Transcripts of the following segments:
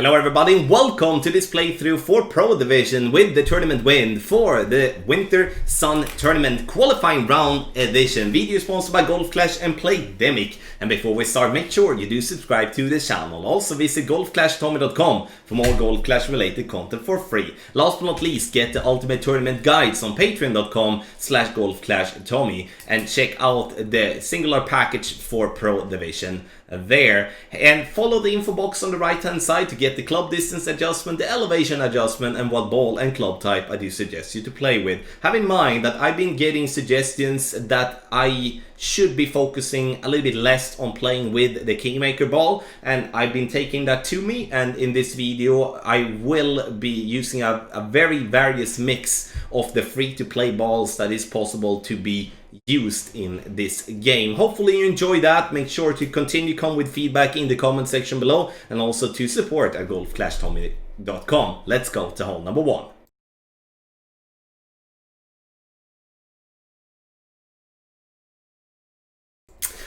Hello everybody and welcome to this playthrough for Pro Division with the tournament win for the Winter Sun Tournament Qualifying Round Edition. Video sponsored by Golf Clash and Playdemic. And before we start, make sure you do subscribe to the channel. Also visit golfclashtommy.com for more Golf Clash related content for free. Last but not least, get the ultimate tournament guides on patreon.com/golfclashtommy and check out the singular package for Pro Division there. And follow the info box on the right hand side to get the club distance adjustment, the elevation adjustment, and what ball and club type I do suggest you to play with. Have in mind that I've been getting suggestions that I should be focusing a little bit less on playing with the Kingmaker ball, and I've been taking that to me, and in this video I will be using a very various mix of the free-to-play balls that is possible to be used in this game. Hopefully you enjoy that. Make sure to continue come with feedback in the comment section below, and also to support at golfclashtommy.com. Let's go to hole number 1.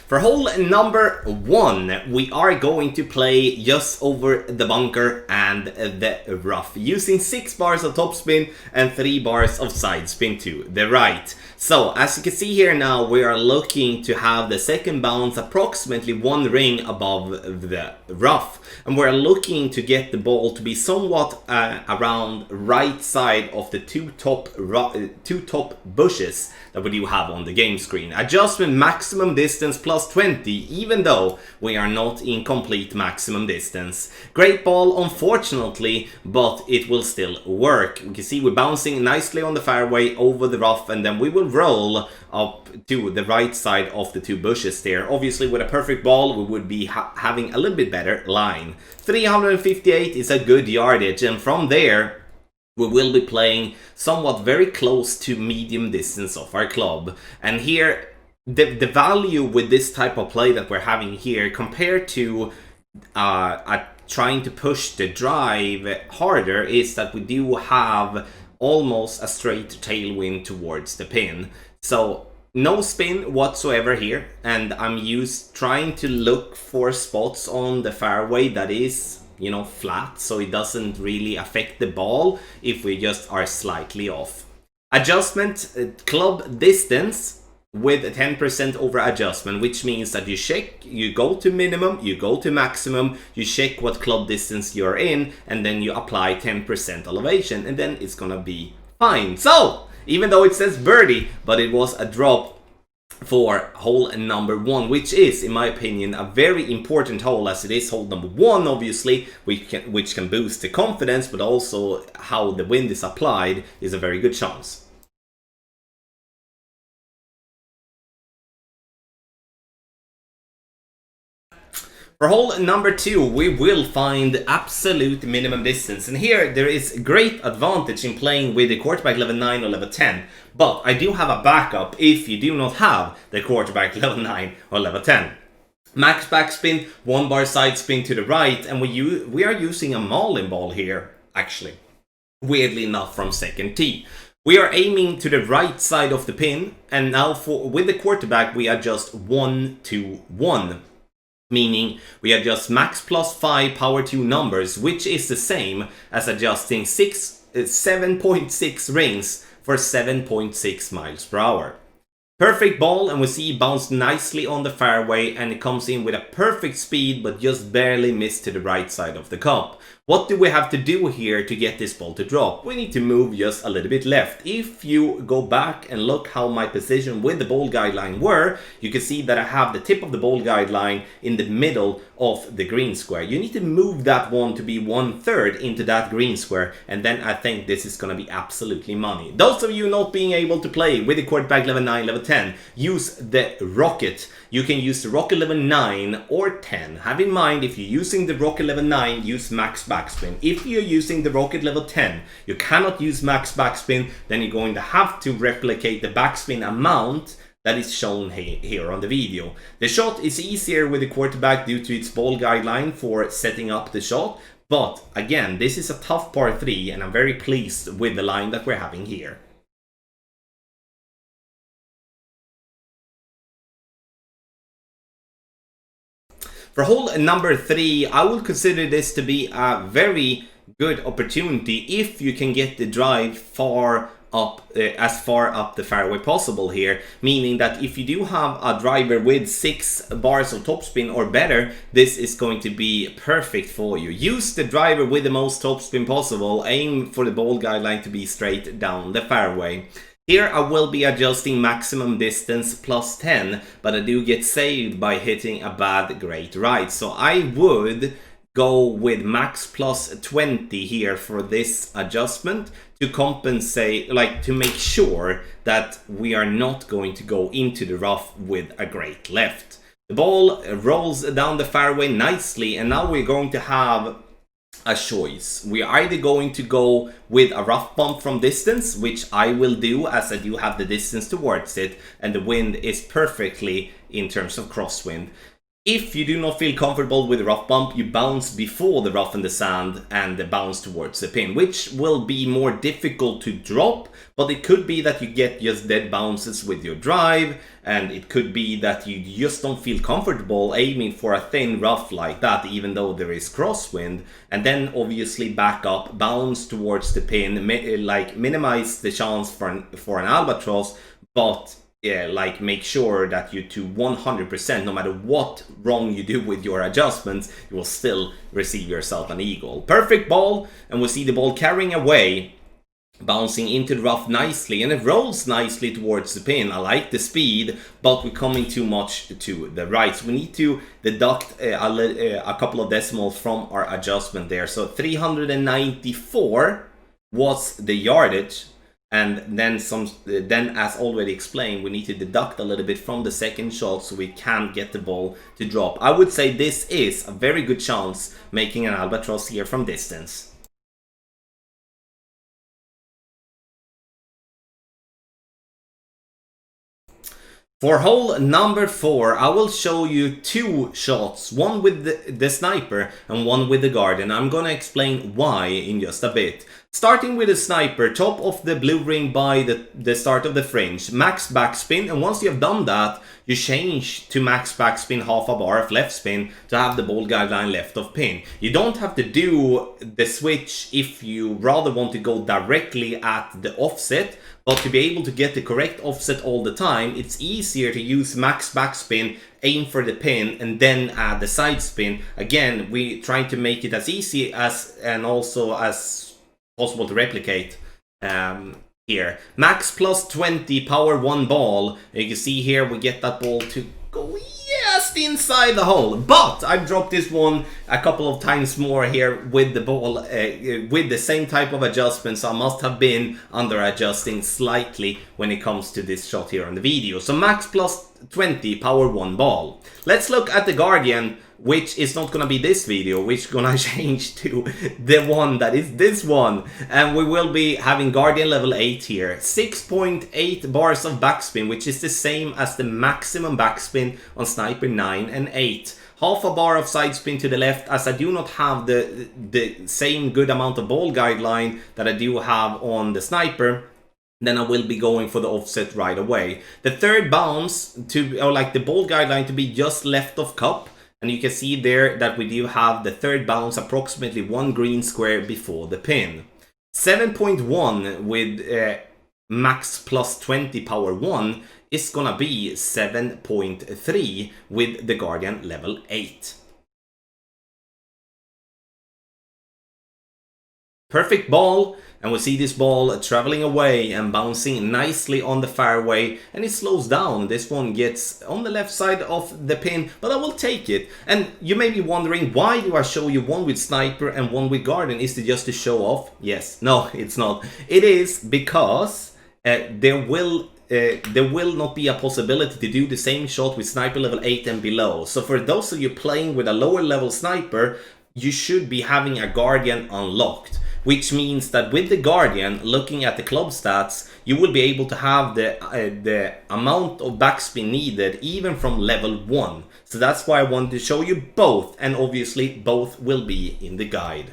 For hole number 1, we are going to play just over the bunker and the rough, using 6 bars of topspin and 3 bars of side spin to the right. So, as you can see here now, we are looking to have the second bounce approximately 1 ring above the rough. And we're looking to get the ball to be somewhat around right side of the two top bushes that we do have on the game screen. Adjustment maximum distance plus 20, even though we are not in complete maximum distance. Great ball, unfortunately, but it will still work. You can see we're bouncing nicely on the fairway over the rough, and then we will roll up to the right side of the 2 bushes there. Obviously, with a perfect ball, we would be having a little bit better line. 358 is a good yardage, and from there, we will be playing somewhat very close to medium distance of our club. And here, the value with this type of play that we're having here compared to trying to push the drive harder is that we do have almost a straight tailwind towards the pin. So no spin whatsoever here, and I'm trying to look for spots on the fairway that is, you know, flat, so it doesn't really affect the ball if we just are slightly off. Adjustment, club distance with a 10% over adjustment, which means that you check, you go to minimum, you go to maximum, you check what club distance you're in, and then you apply 10% elevation, and then it's gonna be fine. So, even though it says birdie, but it was a drop for hole number 1, which is, in my opinion, a very important hole, as it is hole number 1, obviously, which can boost the confidence, but also how the wind is applied is a very good chance. For hole number 2, we will find absolute minimum distance, and here there is great advantage in playing with the quarterback level 9 or level 10, but I do have a backup if you do not have the quarterback level 9 or level 10. Max backspin, 1 bar side spin to the right, and we are using a Marlin ball here, actually, weirdly enough, from second tee. We are aiming to the right side of the pin, and now with the quarterback we adjust 1 to 1. Meaning we adjust max plus 5 power 2 numbers, which is the same as adjusting 7.6 rings for 7.6 miles per hour. Perfect ball, and we see it bounced nicely on the fairway, and it comes in with a perfect speed but just barely missed to the right side of the cup. What do we have to do here to get this ball to drop? We need to move just a little bit left. If you go back and look how my position with the ball guideline were, you can see that I have the tip of the ball guideline in the middle of the green square. You need to move that one to be 1/3 into that green square, and then I think this is going to be absolutely money. Those of you not being able to play with the quarterback level 9, level 10, use the rocket. You can use the rocket level 9 or 10. Have in mind, if you're using the rocket level 9, use max backspin. If you're using the rocket level 10, you cannot use max backspin, then you're going to have to replicate the backspin amount that is shown here on the video. The shot is easier with the quarterback due to its ball guideline for setting up the shot, but again, this is a tough par 3, and I'm very pleased with the line that we're having here. For hole number 3, I would consider this to be a very good opportunity if you can get the drive far up, as far up the fairway possible here, meaning that if you do have a driver with 6 bars of topspin or better, this is going to be perfect for you. Use the driver with the most topspin possible, aim for the ball guideline to be straight down the fairway. Here I will be adjusting maximum distance plus 10, but I do get saved by hitting a bad great right, so I would go with max plus 20 here for this adjustment to compensate, like to make sure that we are not going to go into the rough with a great left. The ball rolls down the fairway nicely, and now we're going to have a choice. We're either going to go with a rough bump from distance, which I will do as I do have the distance towards it, and the wind is perfectly in terms of crosswind. If you do not feel comfortable with the rough bump, you bounce before the rough in the sand and bounce towards the pin, which will be more difficult to drop, but it could be that you get just dead bounces with your drive, and it could be that you just don't feel comfortable aiming for a thin rough like that, even though there is crosswind, and then obviously back up, bounce towards the pin, like minimize the chance for an albatross, but yeah, like make sure that you to 100%, no matter what wrong you do with your adjustments, you will still receive yourself an eagle. Perfect ball, and we see the ball carrying away, bouncing into the rough nicely, and it rolls nicely towards the pin. I like the speed, but we're coming too much to the right, so we need to deduct a couple of decimals from our adjustment there. So 394 was the yardage. And then as already explained, we need to deduct a little bit from the second shot so we can get the ball to drop. I would say this is a very good chance making an albatross here from distance. For hole number 4, I will show you 2 shots, one with the sniper and one with the guardian. I'm gonna explain why in just a bit. Starting with the sniper, top of the blue ring by the start of the fringe, max backspin, and once you have done that, you change to max backspin half a bar of left spin to have the ball guideline left of pin. You don't have to do the switch if you rather want to go directly at the offset, but to be able to get the correct offset all the time, it's easier to use max backspin, aim for the pin, and then add the side spin. Again, we trying to make it as easy as and also as possible to replicate here. Max plus 20 power 1 ball. You can see here we get that ball to go just inside the hole, but I've dropped this one a couple of times more here with the ball with the same type of adjustment, so I must have been under adjusting slightly when it comes to this shot here on the video. So max plus 20 power 1 ball. Let's look at the guardian, which is not gonna be this video, which gonna change to the one that is this one, and we will be having guardian level 8 here. 6.8 bars of backspin, which is the same as the maximum backspin on sniper 9 and 8. Half a bar of side spin to the left, as I do not have the same good amount of ball guideline that I do have on the sniper. Then I will be going for the offset right away. The third bounce to, or like the ball guideline to be just left of cup. And you can see there that we do have the third bounce approximately 1 green square before the pin. 7.1 with max plus 20 power 1 is gonna be 7.3 with the guardian level 8. Perfect ball, and we see this ball traveling away and bouncing nicely on the fairway, and it slows down. This one gets on the left side of the pin, but I will take it. And you may be wondering, why do I show you one with sniper and one with guardian? Is it just to show off? Yes. No, it's not. It is because there will not be a possibility to do the same shot with sniper level 8 and below. So for those of you playing with a lower level sniper, you should be having a guardian unlocked. Which means that with the guardian, looking at the club stats, you will be able to have the amount of backspin needed even from level 1. So that's why I wanted to show you both, and obviously both will be in the guide.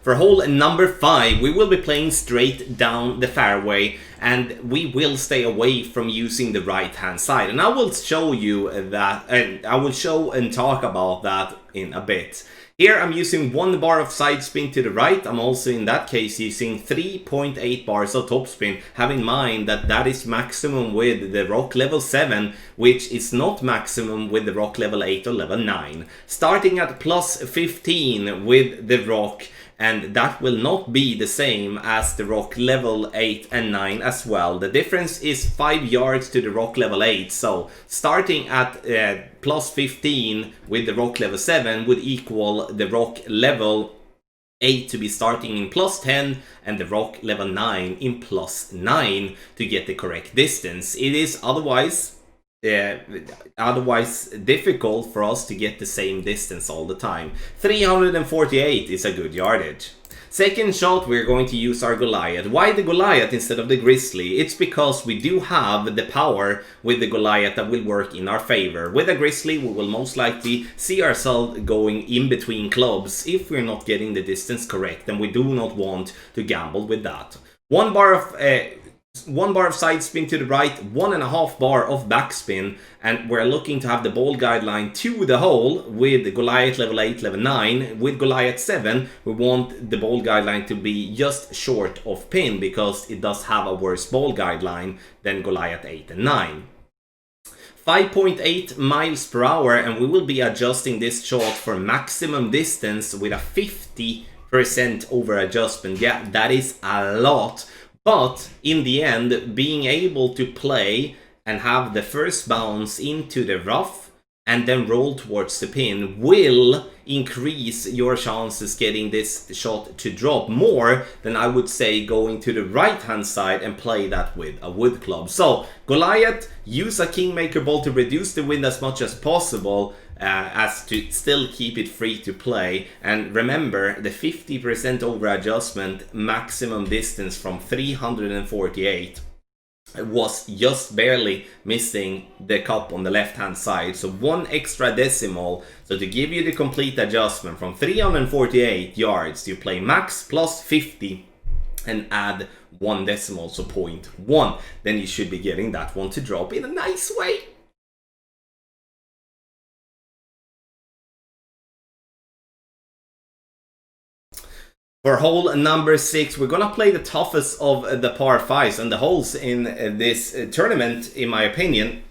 For hole number 5, we will be playing straight down the fairway, and we will stay away from using the right hand side. And I will show you that, and I will show and talk about that in a bit. Here I'm using 1 bar of side spin to the right. I'm also in that case using 3.8 bars of topspin. Have in mind that that is maximum with the rock level 7, which is not maximum with the rock level 8 or level 9. Starting at plus 15 with the rock, and that will not be the same as the rock level 8 and 9 as well. The difference is 5 yards to the rock level 8, so starting at plus 15 with the rock level 7 would equal the rock level 8 to be starting in plus 10 and the rock level 9 in plus 9 to get the correct distance. It is otherwise difficult for us to get the same distance all the time. 348 is a good yardage. Second shot, we're going to use our Goliath. Why the Goliath instead of the Grizzly? It's because we do have the power with the Goliath that will work in our favor. With a Grizzly, we will most likely see ourselves going in between clubs if we're not getting the distance correct, and we do not want to gamble with that. 1 bar of side spin to the right, 1.5 bar of backspin, and we're looking to have the ball guideline to the hole with Goliath level 8, level 9. With Goliath 7, we want the ball guideline to be just short of pin because it does have a worse ball guideline than Goliath 8 and 9. 5.8 miles per hour, and we will be adjusting this shot for maximum distance with a 50% over adjustment. Yeah, that is a lot. But in the end, being able to play and have the first bounce into the rough and then roll towards the pin will increase your chances getting this shot to drop more than I would say going to the right hand side and play that with a wood club. So Goliath, use a Kingmaker ball to reduce the wind as much as possible, as to still keep it free to play. And remember, the 50% over adjustment maximum distance from 348 was just barely missing the cup on the left hand side, so 1 extra decimal. So to give you the complete adjustment from 348 yards, you play max plus 50 and add 1 decimal, so 0.1. Then you should be getting that one to drop in a nice way. For hole number 6, we're gonna play the toughest of the par 5s and the holes in this tournament, in my opinion.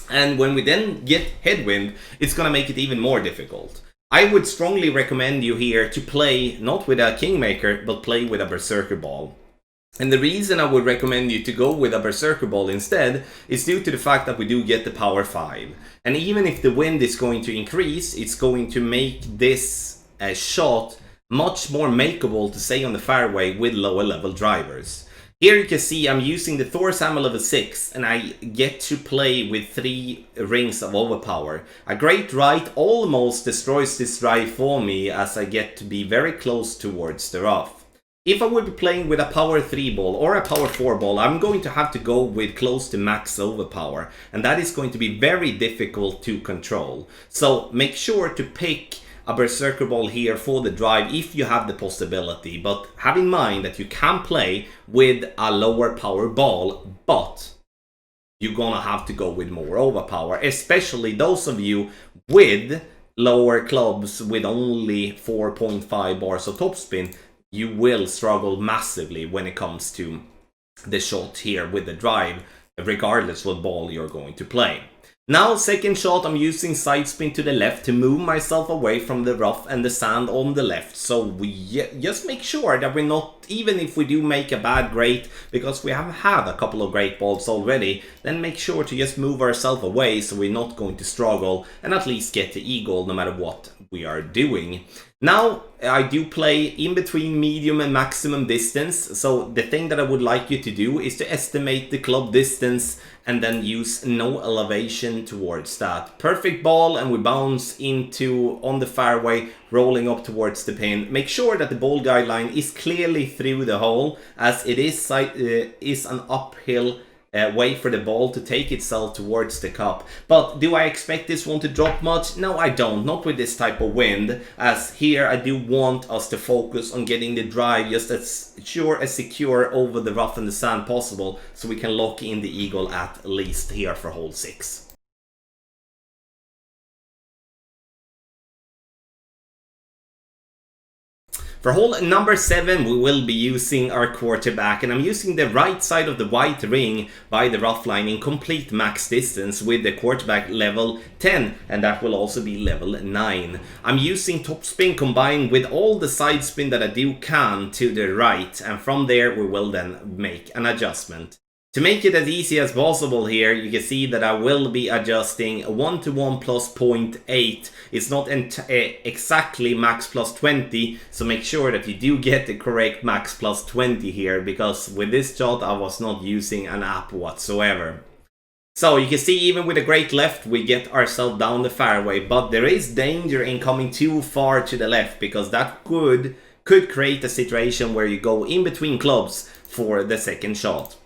And when we then get headwind, it's gonna make it even more difficult. I would strongly recommend you here to play not with a Kingmaker, but play with a Berserker ball. And the reason I would recommend you to go with a Berserker ball instead is due to the fact that we do get the power 5. And even if the wind is going to increase, it's going to make this shot much more makeable to stay on the fairway with lower level drivers. Here you can see I'm using the Thor's Hammer level 6, and I get to play with 3 rings of overpower. A great right almost destroys this drive for me as I get to be very close towards the rough. If I would be playing with a power 3 ball or a power 4 ball, I'm going to have to go with close to max overpower, and that is going to be very difficult to control. So make sure to pick a Berserker ball here for the drive if you have the possibility, but have in mind that you can play with a lower power ball, but you're gonna have to go with more overpower, especially those of you with lower clubs with only 4.5 bars of topspin. You will struggle massively when it comes to the shot here with the drive, regardless what ball you're going to play. Now, second shot, I'm using side spin to the left to move myself away from the rough and the sand on the left. So we just make sure that we're not, even if we do make a bad great, because we have had a couple of great balls already, then make sure to just move ourselves away so we're not going to struggle and at least get the eagle no matter what we are doing. Now, I do play in between medium and maximum distance, so the thing that I would like you to do is to estimate the club distance and then use no elevation towards that. Perfect ball, and we bounce into on the fairway, rolling up towards the pin. Make sure that the ball guideline is clearly through the hole, as it is an uphill wait for the ball to take itself towards the cup. But do I expect this one to drop much? No, I don't. Not with this type of wind, as here I do want us to focus on getting the drive just as sure as secure over the rough and the sand possible, so we can lock in the eagle at least here for hole 6. For hole number 7, we will be using our quarterback, and I'm using the right side of the white ring by the rough line in complete max distance with the quarterback level 10, and that will also be level 9. I'm using topspin combined with all the side spin that I can to the right, and from there we will then make an adjustment. To make it as easy as possible here, you can see that I will be adjusting 1-to-1 plus 0.8. It's not exactly max plus 20, so make sure that you do get the correct max plus 20 here, because with this shot I was not using an app whatsoever. So you can see even with a great left we get ourselves down the fairway, but there is danger in coming too far to the left, because that could create a situation where you go in between clubs for the second shot.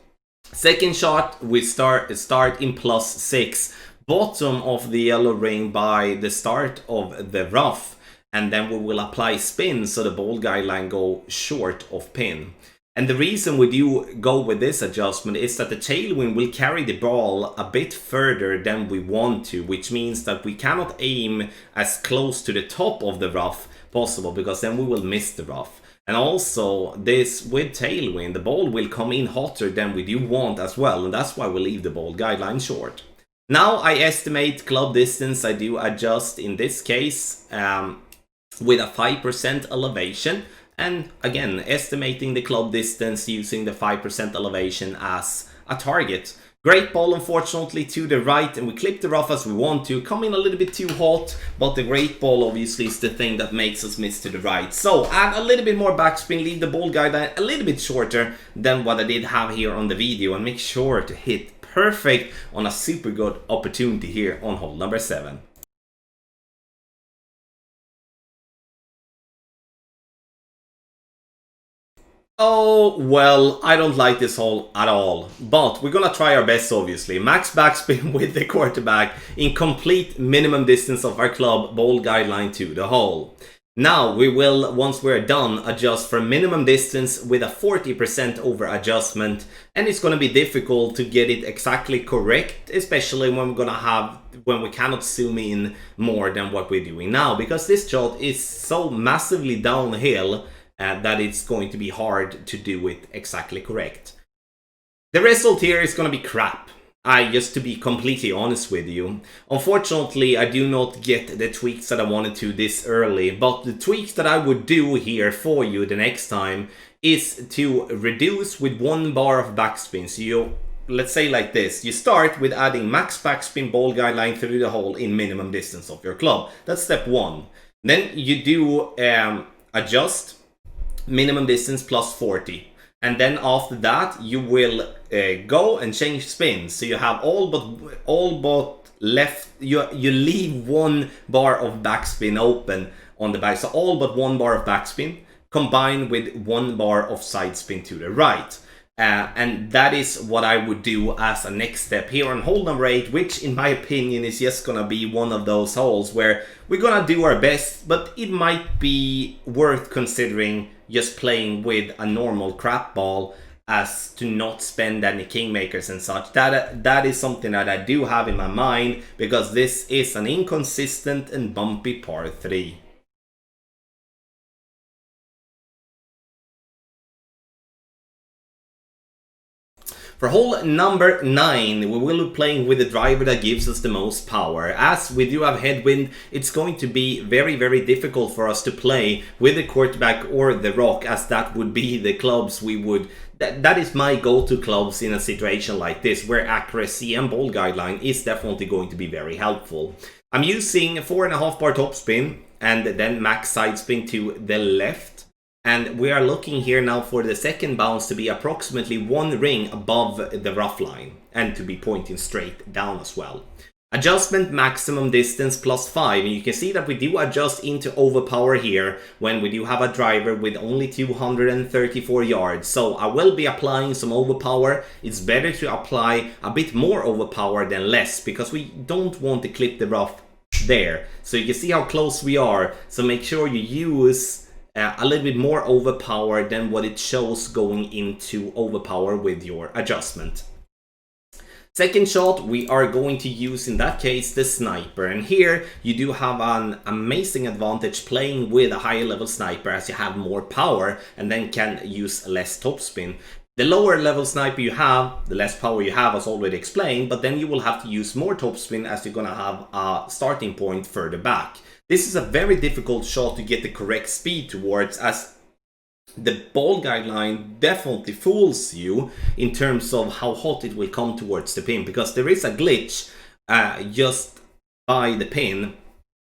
Second shot, we start in plus 6, bottom of the yellow ring by the start of the rough, and then we will apply spin so the ball guideline go short of pin. And the reason we do go with this adjustment is that the tailwind will carry the ball a bit further than we want to, which means that we cannot aim as close to the top of the rough possible, because then we will miss the rough. And also, this with tailwind, the ball will come in hotter than we do want as well, and that's why we leave the ball guideline short. Now I estimate club distance. I do adjust in this case with a 5% elevation, and again estimating the club distance using the 5% elevation as a target. Great ball unfortunately to the right, and we clip the rough as we want to, come in a little bit too hot, but the great ball obviously is the thing that makes us miss to the right. So add a little bit more backspin, leave the ball guideline a little bit shorter than what I did have here on the video, and make sure to hit perfect on a super good opportunity here on hole number 7. Oh, well, I don't like this hole at all, but we're gonna try our best obviously. Max backspin with the quarterback in complete minimum distance of our club ball guideline to the hole. Now we will, once we're done, adjust for minimum distance with a 40% over adjustment, and it's gonna be difficult to get it exactly correct, especially when we cannot zoom in more than what we're doing now, because this shot is so massively downhill that it's going to be hard to do it exactly correct. The result here is going to be crap. Just to be completely honest with you. Unfortunately, I do not get the tweaks that I wanted to this early, but the tweaks that I would do here for you the next time is to reduce with 1 bar of backspin. So let's say like this, you start with adding max backspin ball guideline through the hole in minimum distance of your club. That's step 1. Then you do adjust minimum distance plus 40, and then after that you will go and change spins, so you have all but left, you leave 1 bar of backspin open on the back, so all but 1 bar of backspin combined with 1 bar of side spin to the right. And that is what I would do as a next step here on hole number 8, which in my opinion is just gonna be one of those holes where we're gonna do our best, but it might be worth considering just playing with a normal crap ball as to not spend any kingmakers and such. That is something that I do have in my mind, because this is an inconsistent and bumpy par 3. For hole number 9, we will be playing with the driver that gives us the most power. As we do have headwind, it's going to be very, very difficult for us to play with the quarterback or the rock, as that would be the clubs we would... That is my go-to clubs in a situation like this, where accuracy and ball guideline is definitely going to be very helpful. I'm using 4.5 bar topspin and then max side spin to the left. And we are looking here now for the second bounce to be approximately 1 ring above the rough line, and to be pointing straight down as well. Adjustment maximum distance +5, and you can see that we do adjust into overpower here when we do have a driver with only 234 yards. So I will be applying some overpower. It's better to apply a bit more overpower than less, because we don't want to clip the rough there. So you can see how close we are, so make sure you use a little bit more overpower than what it shows going into overpower with your adjustment. Second shot, we are going to use, in that case, the sniper. And here you do have an amazing advantage playing with a higher level sniper, as you have more power and then can use less topspin. The lower level sniper you have, the less power you have, as already explained, but then you will have to use more topspin as you're gonna have a starting point further back. This is a very difficult shot to get the correct speed towards, as the ball guideline definitely fools you in terms of how hot it will come towards the pin, because there is a glitch just by the pin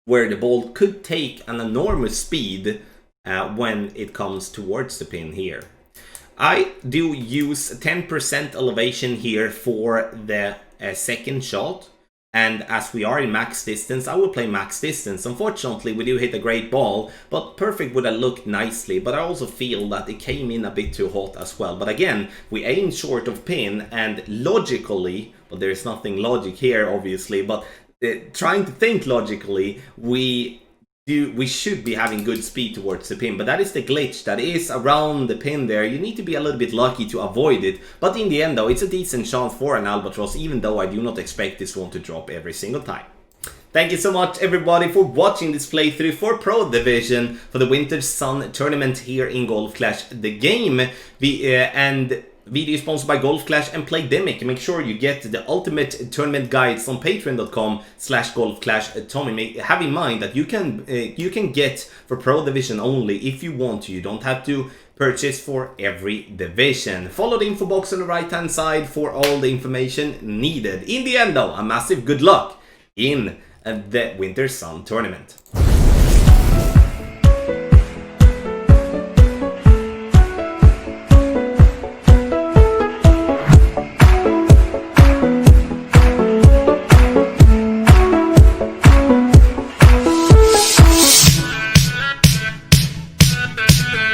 where the ball could take an enormous speed when it comes towards the pin here. I do use 10% elevation here for the second shot. And as we are in max distance, I will play max distance. Unfortunately, we do hit a great ball, but perfect would have looked nicely. But I also feel that it came in a bit too hot as well. But again, we aim short of pin, and logically, but there is nothing logic here, obviously, but trying to think logically, we should be having good speed towards the pin, but that is the glitch that is around the pin there. You need to be a little bit lucky to avoid it, but in the end though, it's a decent chance for an Albatross, even though I do not expect this one to drop every single time. Thank you so much everybody for watching this playthrough for Pro Division for the Winter Sun tournament here in Golf Clash the game. And video is sponsored by Golf Clash and Playdemic. Make sure you get the ultimate tournament guides on patreon.com/golfclashtommy. Have in mind that you can get for Pro Division only if you want to. You don't have to purchase for every division. Follow the info box on the right hand side for all the information needed. In the end though, a massive good luck in the Winter Sun tournament. Yeah.